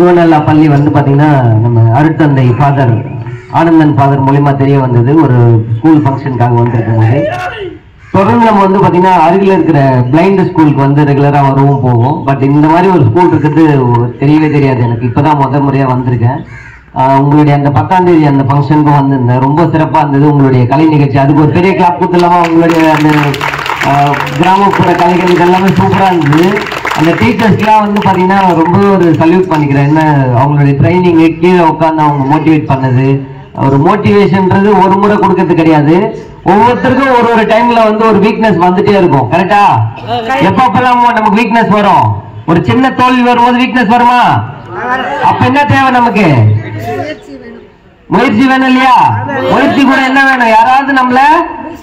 கோனல்லா பள்ளி வந்து பாத்தீங்கன்னா நம்ம அருட்தந்தை ஃபாதர் ஆனந்தன் ஃபாதர் மூலமா தெரிய வந்தது. ஒரு ஸ்கூல் ஃபங்க்ஷனுக்காக வந்திருக்கும் போது தொடர்ந்து நம்ம வந்து பாத்தீங்கன்னா அருகில் இருக்கிற பிளைண்ட் ஸ்கூலுக்கு வந்து ரெகுலரா வருவோம் போவோம். பட் இந்த மாதிரி ஒரு ஸ்கூல் இருக்கிறது தெரியவே தெரியாது எனக்கு. இப்பதான் முதல் முறையா வந்திருக்கேன். உங்களுடைய அந்த 10ஆம் தேதி அந்த ஃபங்க்ஷனுக்கும் வந்திருந்தேன். ரொம்ப சிறப்பா இருந்தது உங்களுடைய கலை நிகழ்ச்சி. அதுக்கு ஒரு பெரிய கிளாப் கொடுத்துலாமா? உங்களுடைய அந்த கிராமப்புற கலைகள் எல்லாமே சூப்பரா இருந்தது. அந்த டீச்சர்ஸ்லாம் வந்து பாத்தீங்கன்னா ரொம்ப ஒரு சல்யூட் பண்ணிக்கிறேன். என்ன அவங்களுடைய ட்ரைனிங் கீழே உட்காந்து அவங்க மோட்டிவேட் பண்ணது. ஒரு மோட்டிவேஷன்ன்றது ஒரு முறை கொடுக்கறது கிடையாது. ஒவ்வொருத்தருக்கும் ஒரு டைம்ல வந்து ஒரு வீக்னஸ் வந்துட்டே இருக்கும். கரெக்டா? எப்பப்பெல்லாம் நமக்கு வீக்னஸ் வரும்? ஒரு சின்ன தோல்வி வரும்போது வீக்னஸ் வருமா? அப்ப என்ன தேவை நமக்கு? முயற்சி வேணும் இல்லையா? முயற்சி கூட என்ன வேணும்? யாராவது நம்மள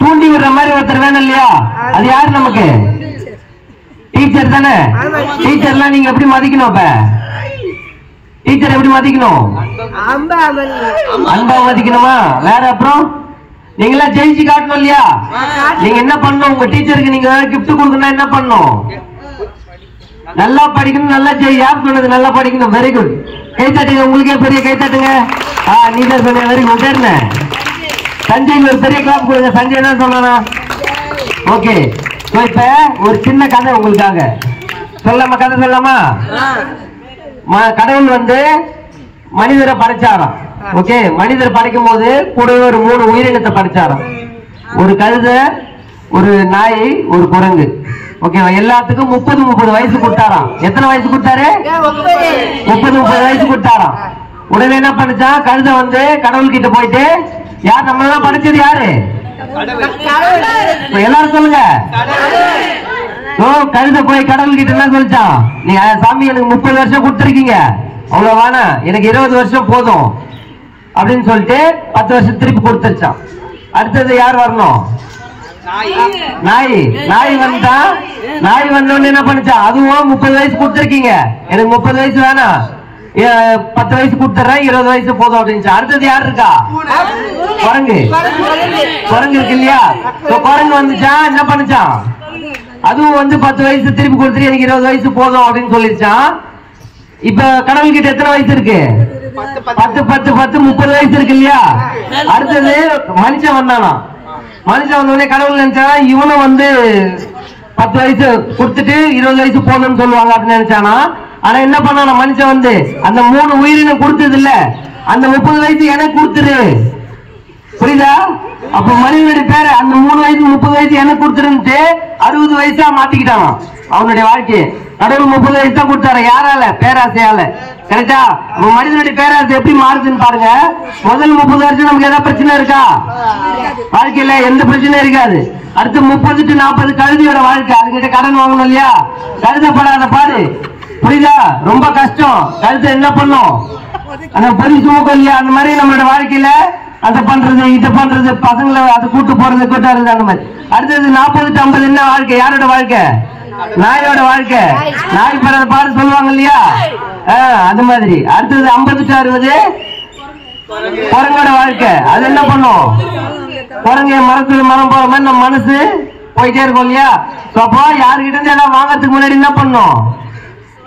தூண்டி விடுற மாதிரி ஒருத்தர் வேணும் இல்லையா? அது யாரு நமக்கு? டீச்சர் தானே. டீச்சர்லாம் நீங்க எப்படி மதிக்கணும்? அப்ப டீச்சர் எப்படி மதிக்கணும்? அன்பா மதிக்கணுமா? வேற அப்புறம் நீங்களா ஜெயிச்சு காட்டணும் இல்லையா? நீங்க என்ன பண்ணணும்? உங்க டீச்சருக்கு நீங்க கிஃப்ட் கொடுக்கணும். என்ன பண்ணணும்? நல்லா படிக்கணும். நல்லா யார் சொன்னது? நல்லா படிக்கணும். Very good. கை தட்டுங்க. உங்களுக்கே பெரிய கை தட்டுங்க. நீ தான் சொன்ன. Very good. சஞ்சய் ஒரு பெரிய கிளாப் கொடுங்க. சஞ்சய் என்ன சொன்னா? ஓகே. இப்ப ஒரு சின்ன கதை உங்களுக்காக சொல்லாமா? கதை சொல்லாமா? கடவுள் வந்து மனிதரை படைச்சாராம். ஓகே. மனிதரை படைக்கும் போது கூட ஒரு 3 உயிரினத்தை படைச்சாராம். ஒரு கழுதை, ஒரு நாய், ஒரு குரங்கு. ஓகேவா? எல்லாத்துக்கும் 30 வயசு கொடுத்தாராம். எத்தனை வயசு கொடுத்தாரு? 30 வயசு கொடுத்தாராம். உடனே என்ன பண்ணுச்சா? கழுதை வந்து கடவுள் கிட்ட போயிட்டு, யார் நம்ம எல்லாம் படைச்சது? யாரு? எல்லாரும் சொல்லுங்க. கழுதை போய் கடவுள் கிட்ட என்ன சொல்லிச்சான்? நீ சாமி எனக்கு 30 வருஷம் கொடுத்துருக்கீங்க, அவ்வளவு வேணாம், எனக்கு 20 வருஷம் போதும் அப்படின்னு சொல்லிட்டு 10 வருஷம் திருப்பி கொடுத்துருச்சான். அடுத்தது யார் வரணும்? நாய். நாய் வந்தா, நாய் வந்தோன்னு என்ன பண்ணுச்சா? அதுவும் 30 வயசு கொடுத்துருக்கீங்க, எனக்கு 30 வயசு வேணாம், 10 வயசு கொடுத்துறேன், 20 வயசு போதும் அப்படின்னு. அடுத்தது யார் இருக்கா? குரங்கு. குரங்கு இருக்கு இல்லையா? குரங்கு வந்துச்சா? என்ன பண்ணுச்சான்? அதுவும் வந்து 10 வயசு திருப்பி கொடுத்துட்டு எனக்கு 20 வயசு போதும் அப்படின்னு சொல்லிருச்சான். இப்ப கடவுள் கிட்ட எத்தனை வயசு இருக்கு? 10 30 வயசு இருக்கு இல்லையா? அடுத்தது மனுஷன் வந்தானா? மனுஷன் வந்தோடனே கடவுள் நினைச்சா இவனும் வந்து 10 வயசு கொடுத்துட்டு 20 வயசு போதும்னு சொல்லுவாங்க அப்படின்னு நினைச்சானா. ஆனா என்ன பண்ணான மனுஷன் வந்து அந்த 3 உயிரினம் கொடுத்தது இல்ல, அந்த 30 வயசு எனக்கு கொடுத்துரு. புரியுதா? அப்ப மனிதனுடைய பேர அந்த 3 வயசு 30 வயசு எனக்கு கொடுத்துருந்துட்டு 60 வயசா மாத்திக்கிட்டான் அவனுடைய வாழ்க்கையை. கடவுள் 30 வயசு தான் கொடுத்தாரு. யாரால? பேராசையால. கரெக்டா? மனிதனுடைய பேராசை எப்படி மாறுதுன்னு பாருங்க. முதல் 30 வருஷம் நமக்கு ஏதாவது பிரச்சனை இருக்கா? வாழ்க்கையில எந்த பிரச்சனையும் இருக்காது. அடுத்து 30 to 40 கழுதியோட வாழ்க்கை. அதுகிட்ட கடன் வாங்கணும் இல்லையா? கழுதப்படாத பாடு. புரியுதா? ரொம்ப கஷ்டம். கழுத்தை என்ன பண்ணும்? அந்த பரிசு மூக்கம் இல்லையா? அந்த மாதிரி நம்மளோட வாழ்க்கையில அதை பண்றது, இதை பண்றது, பசங்களை அதை கூட்டு போறது, கூட்டாறது, அந்த மாதிரி. அடுத்தது 40 to 50 என்ன வாழ்க்கை? யாரோட வாழ்க்கை? நாயோட வாழ்க்கை. நாய் படாத பாடு சொல்லுவாங்க இல்லையா? அது மாதிரி. அடுத்தது 50 to 60 குரங்கோட வாழ்க்கை. அது என்ன பண்ணும்? குரங்க மரத்துல மரம் போற மாதிரி நம்ம மனசு போயிட்டே இருக்கும் இல்லையா? அப்போ யாருக்கிட்ட இருந்து எல்லாம் வாங்கறதுக்கு முன்னாடி என்ன பண்ணும்?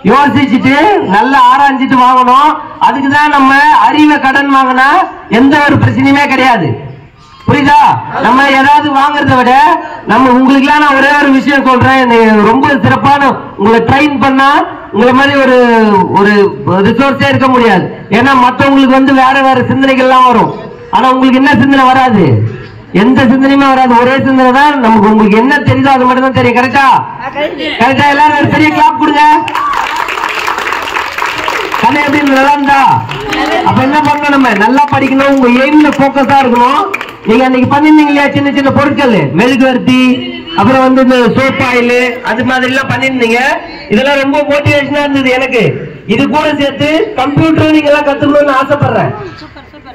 யோசிச்சுட்டு நல்லா ஆராய்ஞ்சிட்டு வாங்கணும். அதுக்குதான் நம்ம அறிவை கடன் வாங்கினா எந்த ஒரு பிரச்சனையுமே கிடையாது. புரியுதா? நம்ம ஏதாவது வாங்குறத விட நம்ம உங்களுக்கு எல்லாம் நான் ஒரே ஒரு விஷயம் சொல்றேன். ரொம்ப சிறப்பான உங்களை ட்ரெயின் பண்ணா உங்களை மாதிரி ஒரு ஒரு ரிசோர்ஸே இருக்க முடியாது. ஏன்னா மற்றவங்களுக்கு வந்து வேற வேற சிந்தனைகள் எல்லாம் வரும். ஆனா உங்களுக்கு என்ன சிந்தனை வராது? எந்த சிந்தனையுமே வராது. ஒரே சிந்தனை தான் நமக்கு. உங்களுக்கு என்ன தெரியுதோ அது மட்டும் தான் தெரியும். கரெக்டா? கரெக்டா? எல்லாரும் ஒரு பெரிய கிளாப் கொடுங்க. கதை எப்படி நல்லா இருந்தா? அப்ப என்ன பண்ணணும்? நம்ம நல்லா படிக்கணும். உங்க எய்ம்ல போக்கஸா இருக்கணும். நீங்க அன்னைக்கு பண்ணிருந்தீங்க இல்லையா? சின்ன சின்ன பொருட்கள், மெழுகுவர்த்தி, அப்புறம் வந்து இந்த சோப் ஆயில், அது மாதிரி எல்லாம் பண்ணிருந்தீங்க. இதெல்லாம் ரொம்ப மோட்டிவேஷனா இருந்தது எனக்கு. இது கூட சேர்த்து கம்ப்யூட்டர் நீங்க எல்லாம் கத்துக்கணும்னு ஆசைப்படுறேன்.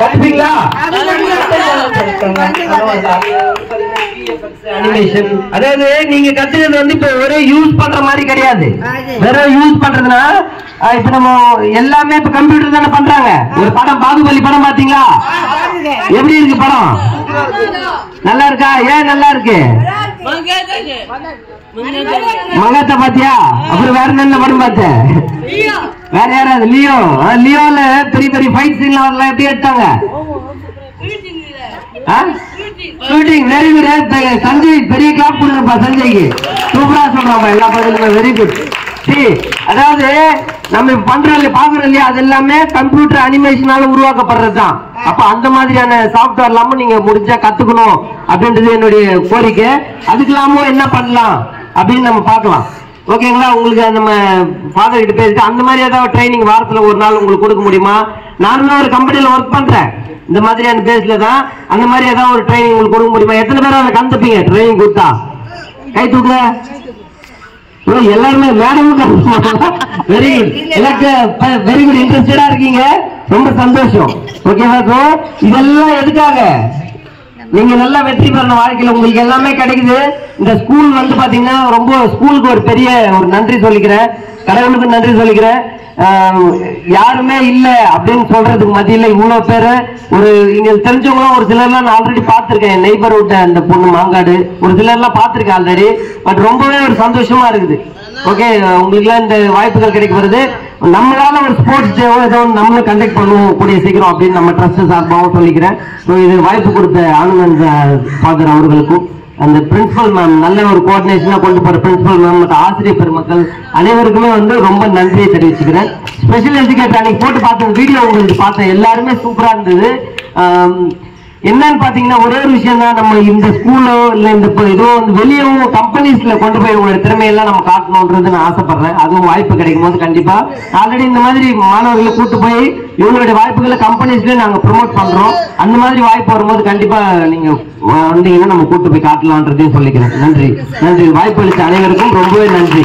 கத்துப்பீங்களா? அனிமேஷன். அதாவது நீங்க கத்துக்கிறது வந்து இப்ப ஒரே யூஸ் பண்ற மாதிரி கிடையாது. வேற யூஸ் பண்றதுன்னா இப்ப நம்ம எல்லாமே இப்ப கம்ப்யூட்டர் தானே பண்றாங்க. ஒரு படம், பாகுபலி படம் பாத்தீங்களா? எப்படி இருக்கு படம்? நல்லா இருக்கா? ஏன் நல்லா இருக்கு? மங்காத்தா பாத்தியா? அப்புறம் வேற என்ன படம் பார்த்த? வேற யாராவது? லியோ. லியோல பெரிய பெரிய ஃபைட் சீன்லாம் வரலாம், எப்படி எடுத்தாங்க? Shooting very good. சஞ்சய் பெரிய கிளாப் கொடுங்கப்பா சஞ்சய்க்கு. சூப்பரா சொல்றாங்க எல்லா படத்துலயுமே. Very good. அதாவது நம்ம பண்றோம் பாக்குறோம் இல்லையா, அது எல்லாமே கம்ப்யூட்டர் அனிமேஷனால உருவாக்கப்படுறதுதான். அப்ப அந்த மாதிரியான சாப்ட்வேர் இல்லாம நீங்க முடிஞ்சா கத்துக்கணும் அப்படின்றது என்னுடைய கோரிக்கை. அதுக்கு இல்லாம என்ன பண்ணலாம் அப்படின்னு நம்ம பார்க்கலாம். ஓகேங்களா? உங்களுக்கு நம்ம ஃபாதர் கிட்ட பேசிட்டு அந்த மாதிரி ஏதாவது ட்ரைனிங் வாரத்துல ஒரு நாள் உங்களுக்கு கொடுக்க முடியுமா? நானுமே ஒரு கம்பெனில ஒர்க் பண்றேன் இந்த மாதிரியான பேஸ்ல தான். அந்த மாதிரி ஏதாவது ஒரு ட்ரைனிங் உங்களுக்கு கொடுக்க முடியுமா? எத்தனை பேர் அதை கத்துப்பீங்க ட்ரைனிங் கொடுத்தா? கை தூக்க. எல்லாருமே மேடம் வெரி குட். எனக்கு வெரி குட் இன்ட்ரெஸ்டடா இருக்கீங்க, ரொம்ப சந்தோஷம். ஓகேவா? சோ இதெல்லாம் எதுக்காக? நீங்க நல்லா வெற்றி பெறணும் வாழ்க்கையில. உங்களுக்கு எல்லாமே கிடைக்குது. இந்த ஸ்கூல் வந்து பாத்தீங்கன்னா ரொம்ப ஸ்கூலுக்கு ஒரு பெரிய ஒரு நன்றி சொல்லிக்கிறேன், கடவுளுக்கு நன்றி சொல்லிக்கிறேன். யாருமே இல்ல அப்படின்னு சொல்றதுக்கு மத்தியில இவ்வளவு பேரு ஒரு இங்க தெரிஞ்சவங்களும் ஒரு சிலர்லாம் நான் ஆல்ரெடி பார்த்திருக்கேன். என் நெய்பர்ஹுட் அந்த பொண்ணு மாங்காடு ஒரு சிலர்லாம் பார்த்திருக்கேன் ஆல்ரெடி. பட் ரொம்பவே ஒரு சந்தோஷமா இருக்குது. ஓகே, உங்களுக்கு எல்லாம் இந்த வாய்ப்புகள் கிடைக்க வருது. நம்மளால ஒரு ஸ்போர்ட்ஸ் டே ஏதோ நம்மளும் கண்டக்ட் பண்ணுவோம் கூடிய சீக்கிரம் அப்படின்னு நம்ம ட்ரஸ்ட் சார்பாகவும் சொல்லிக்கிறேன். இது வாய்ப்பு கொடுத்த ஆனந்த் ஃபாதர் அவர்களுக்கும், அந்த பிரின்சிபல் மேம், நல்ல ஒரு கோஆர்டினேஷனா கொண்டு போற பிரின்சிபல் மேம் மற்றும் ஆசிரியர் பெருமக்கள் அனைவருக்குமே வந்து ரொம்ப நன்றியை தெரிவிச்சுக்கிறேன். ஸ்பெஷல் எஜுகேட்டர் அன்னைக்கு போட்டு பார்த்த வீடியோ உங்களுக்கு பார்த்தேன், எல்லாருமே சூப்பரா இருந்தது. என்னன்னு பாத்தீங்கன்னா ஒரே ஒரு விஷயம் தான், நம்ம இந்த ஸ்கூலோ இல்ல இந்த ஏதோ வெளியவும் கம்பெனிஸ்ல கொண்டு போய் உங்களோட திறமையெல்லாம் நம்ம காட்டணும்ன்றது நான் ஆசைப்படுறேன். அதுவும் வாய்ப்பு கிடைக்கும் போது கண்டிப்பா ஆல்ரெடி இந்த மாதிரி மாணவர்களை கூட்டு போய் இவங்களுடைய வாய்ப்புகளை கம்பெனிஸ்ல நாங்க ப்ரொமோட் பண்றோம். அந்த மாதிரி வாய்ப்பு வரும்போது கண்டிப்பா நீங்க வந்தீங்கன்னா நம்ம கூட்டு போய் காட்டலாம்ன்றதையும் சொல்லிக்கிறேன். நன்றி. வாய்ப்பு அளித்த அனைவருக்கும் ரொம்பவே நன்றி.